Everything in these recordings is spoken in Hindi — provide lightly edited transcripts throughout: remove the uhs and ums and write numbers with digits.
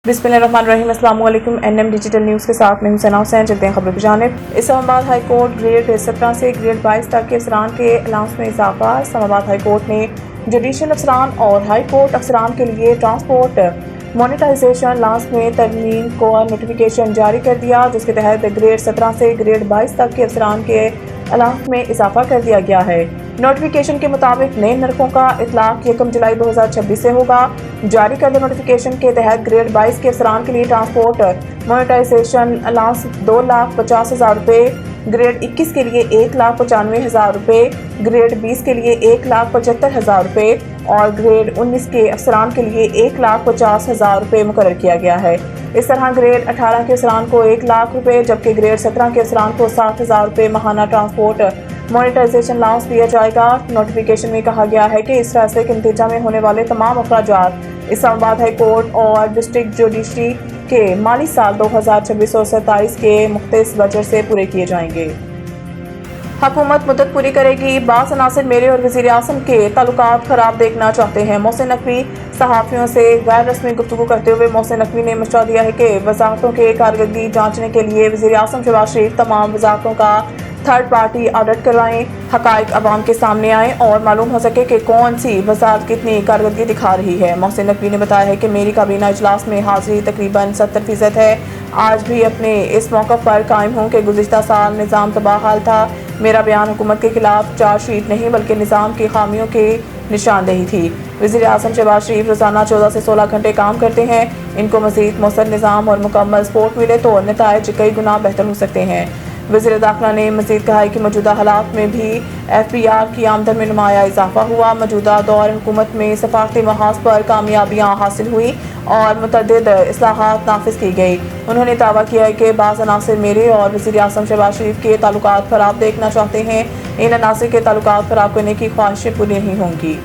बिस्मिल्लाहिर्रहमानिर्रहीम। अस्सलाम वालेकुम। एनएम डिजिटल न्यूज़ के साथ मैं हुसैना हुसैन। चलते हैं खबरों की जानिब। इस्लामाबाद हाई कोर्ट ग्रेड 17 से ग्रेड 22 तक के अफसरान के अलाउंस में इजाफा। इस्लामाबाद हाई कोर्ट ने जुडिशल अफसरान और हाई कोर्ट अफसरान के लिए ट्रांसपोर्ट मोनेटाइजेशन अलाउंस में तरमीम को नोटिफिकेशन जारी कर दिया, जिसके तहत ग्रेड 17 से ग्रेड 22 तक के अफसरान के अलाउंस में इजाफा कर दिया गया है। नोटिफिकेशन के मुताबिक नए नरखों का इतलाक 1 जुलाई 2026 से होगा। जारी करदे नोटिफिकेशन के तहत ग्रेड 22 के अफसरान के लिए ट्रांसपोर्ट मोनेटाइजेशन अलाउंस 2,50,000 रुपये, ग्रेड 21 के लिए 1,95,000 रुपये, ग्रेड 20 के लिए 1,75,000 रुपये और ग्रेड 19 के अफसरान के लिए 1,50,000 रुपये मुकर्रर किया गया है। इस तरह ग्रेड 18 के अफसरान को 1,00,000 रुपये जबकि ग्रेड 17 के अफसरान को 60,000 रुपये माहाना ट्रांसपोर्ट मोनेटाइजेशन अलाउंस दिया जाएगा। नोटिफिकेशन में कहा गया है कि इस फैसले के नतीजा में होने वाले तमाम अखराजात इस्लामाबाद हाई कोर्ट और डिस्ट्रिक्ट जुडिशरी के माली साल 2026 और 27 के मुख्तलिफ बजट से पूरे किए जाएंगे। हुकूमत मुद्दत पूरी करेगी। बाज़ अनासिर मेरे और वज़ीर आज़म के ताल्लुकात खराब देखना चाहते हैं। मोहसिन नकवी सहाफ़ियों से गैर रस्मी गुफ्तगू करते हुए मोहसिन नकवी ने मशवरा दिया है कि वज़ारतों के कारकर्दगी जांचने के लिए वज़ीर आज़म शहबाज शरीफ तमाम वज़ारतों का थर्ड पार्टी ऑडिट करवाएं, हक़ाइक़ अवाम के सामने आए और मालूम हो सके कि कौन सी वज़ारत कितनी कारकर्दगी दिखा रही है। मोहसिन नकवी ने बताया है कि मेरी काबीना इजलास में हाज़िरी तकरीबन 70% है। आज भी अपने इस मौक़िफ़ पर कायम हूँ कि गुज़िश्ता साल निज़ाम तबाहाल था। मेरा बयान हुकूमत के खिलाफ चार्जशीट नहीं बल्कि निज़ाम की खामियों की निशानदेही थी। वज़ीर आज़म शहबाज शरीफ रोज़ाना 14 से 16 घंटे काम करते हैं। इनको मज़ीद मौसर निज़ाम और मुकम्मल सपोर्ट मिले तो नताइज कई गुना बेहतर हो सकते हैं। वज़ीर दाखिला ने मज़ीद कहा है कि मौजूदा हालात में भी FPR की आमदन में नुमाया इजाफा हुआ। मौजूदा दौर हुकूमत में सफारती महाज पर कामयाबियाँ हासिल हुई और मुतअद्दिद इस्लाहात नाफिज की गई। उन्होंने दावा किया है कि बाज़ अनासिर मेरे और वज़ीर आज़म शहबाज शरीफ के ताल्लुकात खराब देखना चाहते हैं। इन अनासिर के ताल्लुकात खराब करने की ख्वाहिशें पूरी नहीं होंगी।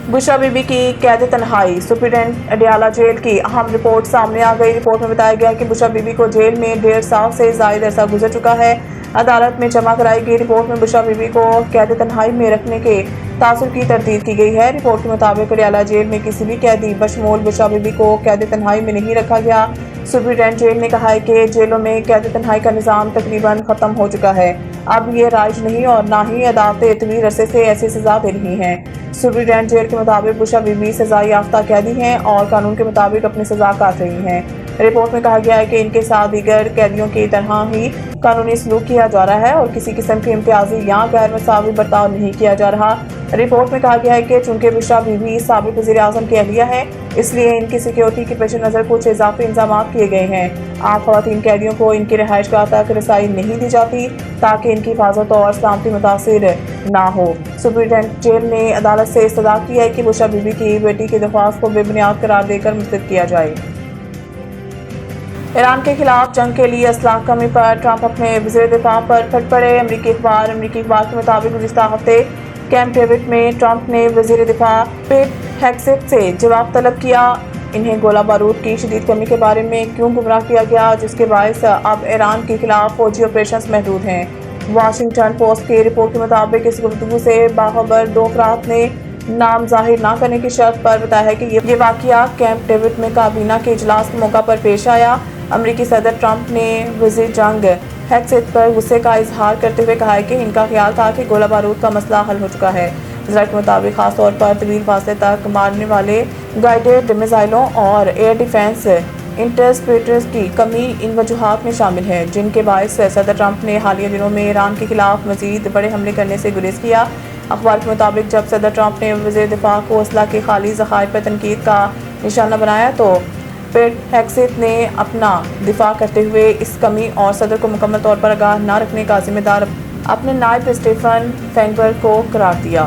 बुशरा बीबी की कैद तन्हाई। सुप्रीडेंट अडियाला जेल की अहम रिपोर्ट सामने आ गई। रिपोर्ट में बताया गया कि बुशरा बीबी को जेल में 1.5 साल से ज़ायद अरसा गुजर चुका है। अदालत में जमा कराई गई रिपोर्ट में बुशरा बीबी को कैद तन्हाई में रखने के तासुर की तरदीद की गई है। रिपोर्ट के मुताबिक अडियाला जेल में किसी भी कैदी बशमूल बुशरा बीबी को कैद तन्हाई में नहीं रखा गया। सुप्रीडेंट जेल ने कहा है कि जेलों में कैद तन्हाई का निज़ाम तकरीबन ख़त्म हो चुका है। अब ये राइज नहीं और ना ही अदालतें तवील अरसे से ऐसी सज़ा दे रही हैं। सुप्रीडेंट जेल के मुताबिक बुशरा बीबी सज़ा याफ्ता कैदी हैं और कानून के मुताबिक अपनी सज़ा काट रही हैं। रिपोर्ट में कहा गया है कि इनके साथ दीगर कैदियों की तरह ही कानूनी सलूक किया जा रहा है और किसी किस्म की इम्तियाजी या गैर मसावी बर्ताव नहीं किया जा रहा। रिपोर्ट में कहा गया है कि चूंकि बुशरा बीबी साबिक वज़ीर आज़म की अहलिया है, इसलिए इनकी सिक्योरिटी के पेश नज़र कुछ इजाफी इंतजाम किए गए हैं। आम ख़वातीन कैदियों को इनकी रिहाइशगाह तक रसाई नहीं दी जाती ताकि इनकी हिफाजत और सलामती मुतासिर ना हो। सुप्रीडेंट जेल ने अदालत से इस्तदा की है कि बुशरा बीबी की बेटी की दरख्वास्त को बेबुनियाद करार देकर मुस्तरद किया जाए। ईरान के खिलाफ जंग के लिए असलाह कमी पर ट्रंप अपने वज़ीर दिफा पर फट पड़े। अमरीकी अखबार के मुताबिक गुज़िश्ता हफ्ते कैंप डेविड में ट्रंप ने वज़ीर दिफा पेट हेग्सेथ से जवाब तलब किया। इन्हें गोला बारूद की शदीद कमी के बारे में क्यों गुमराह किया गया, जिसके बायस अब ईरान के खिलाफ फौजी ऑपरेशन महदूद हैं। वाशिंगटन पोस्ट की रिपोर्ट के मुताबिक इस गुफ्तगू से बाखबर 2 अफराद ने नाम जाहिर न करने की शर्त पर बताया है कि ये वाक़या कैंप डेविड में काबीना के इजलास के मौका पर पेश आया। अमरीकी सदर ट्रंप ने वज़ीर जंग हेग्सेथ पर गुस्से का इजहार करते हुए कहा है कि इनका ख्याल था कि गोला बारूद का मसला हल हो चुका है। वज़ारत के मुताबिक खास तौर पर तवील फासले तक मारने वाले गाइडेड मिसाइलों और एयर डिफेंस इंटरस्पेटर्स की कमी इन वजूहात में शामिल है, जिनके बायस सदर ट्रंप ने हालिया दिनों में ईरान के खिलाफ मजीद बड़े हमले करने से गुरेज किया। अखबार के मुताबिक जब सदर ट्रंप ने वज़ीर दिफा को असला के खाली ज़खायर पर तनकीद का निशाना बनाया तो पेट हेग्सेथ ने अपना दिफा करते हुए इस कमी और सदर को मुकम्मल तौर पर आगाह न रखने का जिम्मेदार अपने नायब स्टीफन फेंगबर्ग को करार दिया।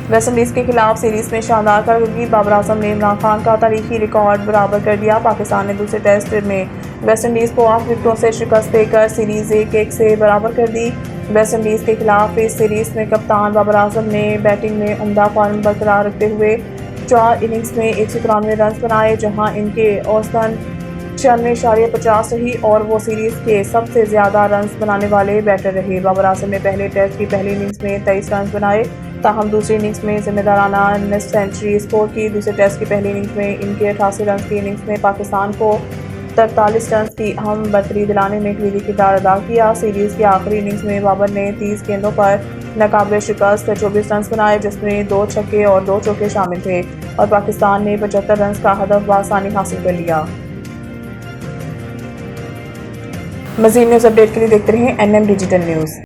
वेस्टइंडीज़ के खिलाफ सीरीज में शानदार कारकर्दगी। बाबर आजम ने इमरान खान का तारीखी रिकॉर्ड बराबर कर दिया। पाकिस्तान ने दूसरे टेस्ट में वेस्टइंडीज़ को 8 विकेटों से शिकस्त देकर सीरीज 1-1 से बराबर कर दी। वेस्टइंडीज़ के खिलाफ इस सीरीज में कप्तान बाबर आजम ने बैटिंग में उम्दा फॉर्म बरकरार रखते हुए 4 इनिंग्स में 193 रन बनाए, जहां इनके औसतन 96.50 रही और वो सीरीज के सबसे ज्यादा रन बनाने वाले बैटर रहे। बाबर आजम ने पहले टेस्ट की पहली इनिंग्स में 23 रन बनाए ताहम दूसरी इनिंग्स में जिम्मेदाराना निस्फ सेंचुरी स्कोर की। दूसरे टेस्ट की पहली इनिंग्स में इनके 88 रन की इनिंग्स ने पाकिस्तान को 43 रन की अहम बढ़तरी दिलाने में कलीदी किरदार अदा किया। सीरीज़ की आखिरी इनिंग्स में बाबर ने 30 गेंदों पर नाकाबिल शिकस्त 24 रन बनाए, जिसमें 2 छक्के और 2 चौके शामिल थे और पाकिस्तान ने 75 रन का हदफ बआसानी हासिल कर लिया। मज़ीद न्यूज़ अपडेट के लिए देखते रहें NM डिजिटल न्यूज़।